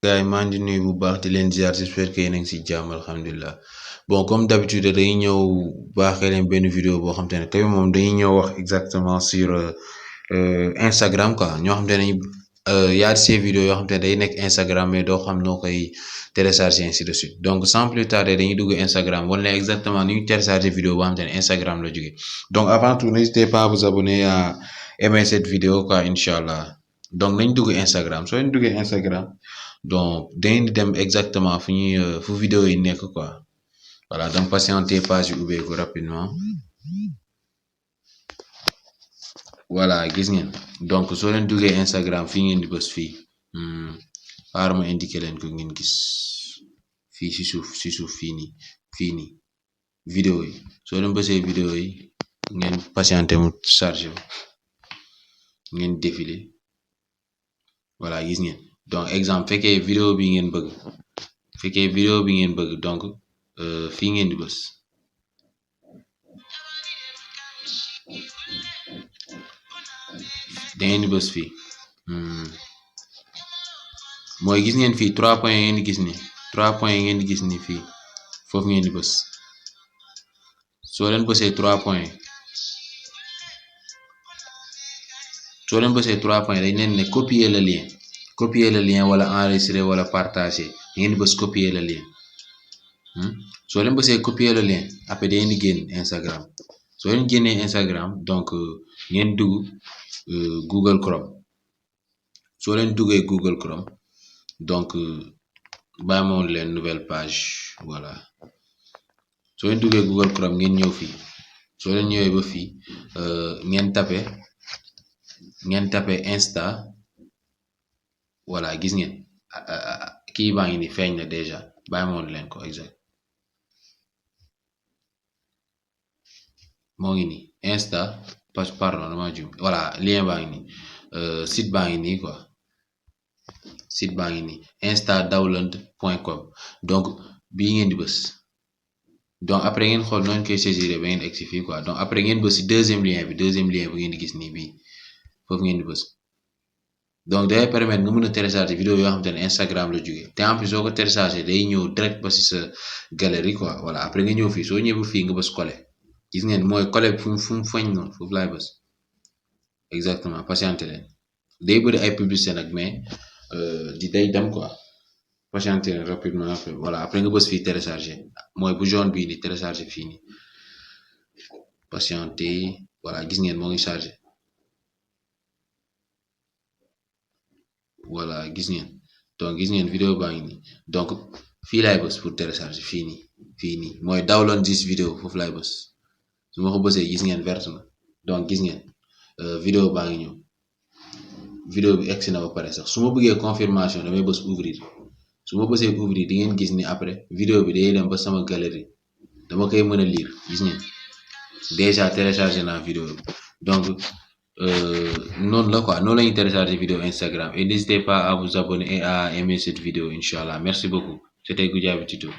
gars yi maa ngi nuyu bu baax di leen ziar j'espère que yéen a ngi si jàmm alhamdulilah bon comme d'habitude dañuy ñëw baaxee leen benn vidéo boo xam te ne tey moom dañuy ñëw wax exactement sur Instagram quoi ñoo xam te ne yaa ces vidéos yoo xam te ne day nekk Instagram mais doo xam noo koy télécharger ainsi de suite donc sans plus tarder dañuy dugg Instagram wala exactement ni ñu télécharger vidéo boo xam te ne Instagram la jógee donc avant tout n'hésitez pas à vous abonner à aimer cette vidéo quoi incha allah donc nañ dugg Instagram soo leen duggee Instagram. Donc dañuy dem exactement fu ñuy fu vidéo yi nekk quoi voilà donc patienter page yu ubbeeku rapidement voilà gis ngeen donc soo leen duggee Instagram fii ngeen di bës fii xaaral ma indiquer leen ko ngeen gis fii si suuf fii nii vidéo yi soo leen bësee vidéo yi ngeen patienter mu chargé ngeen défiler voilà gis ngeen. Donc exemple fekkee vidéo bi ngeen bëgg donc fii ngeen di bës da ngeen di bës fii mooy gis ngeen fii 3 points ngeen di gis ni 3 points ngeen di gis ni fii foofu ngeen di bës soo leen bësee 3 points dañ leen ne copier le lien wala enregistrer wala partager ngeen di bës copier le lien soo leen bësee copier le lien après da ngeen di génn Instagram soo leen génnee Instagram donc ngeen dugg Google Chrome soo leen duggee Google Chrome donc bàyyi moon leen nouvelle page voilà soo leen duggee Google Chrome ngeen ñëw fii soo leen ñëwee ba fii ngeen tapé Insta voilà gis ngeen kii baa ngi ni feeñ na déjà bàyyi moon leen ko exact moo ngi ni Insta pardon dama jum voilà lien baa ngi ni site baa ngi nii quoi site baa ngi ni instadownload.com donc bii ngeen di bës donc après ngeen xool noonu koy saisir ba ngeen egsi fii quoi donc après ngeen bës si deuxième lien bu ngeen di gis nii bii foofu ngeen di bës donc day permettre nga mën a télécharger vidéo yoo xamante ne Instagram la jógee te en plus soo ko télécharger day ñëw direct ba si sa galerie quoi voilà après nga ñëw fii soo ñëwee ba fii nga bës coller gis ngeen mooy coller fu mu fañ noonu foofu laay bës exactement patienter leen day bëri ay publicité nag mais day dem quoi patienter leen rapidement après voilà après nga bës fii télécharger mooy bu jaune bii di télécharger fii nii patienter voilà gis ngeen moo ngi charger. voilà gis ngeen donc gis ngeen vidéo baa ngi nii donc fii laay bës pour télécharger fii nii mooy download this vidéo foofu laay bës su ma ko bësee gis ngeen vert na donc gis ngeen vidéo baa ngi ñëw vidéo bi egsi na ba pare sax su ma bëggee confirmation damay bës ouvrir su ma bësee ouvrir di ngeen gis ni après vidéo bi day dem ba sama galerie dama koy mën a lire gis ngeen déjà télécharger naa vidéo bi donc noonu la quoi noonu la ñuy télécharger vidéo Instagram et n'hésitez pas à vous abonner et à aimer cette vidéo inchallah merci beaucoup c'était Goudiaby Tuto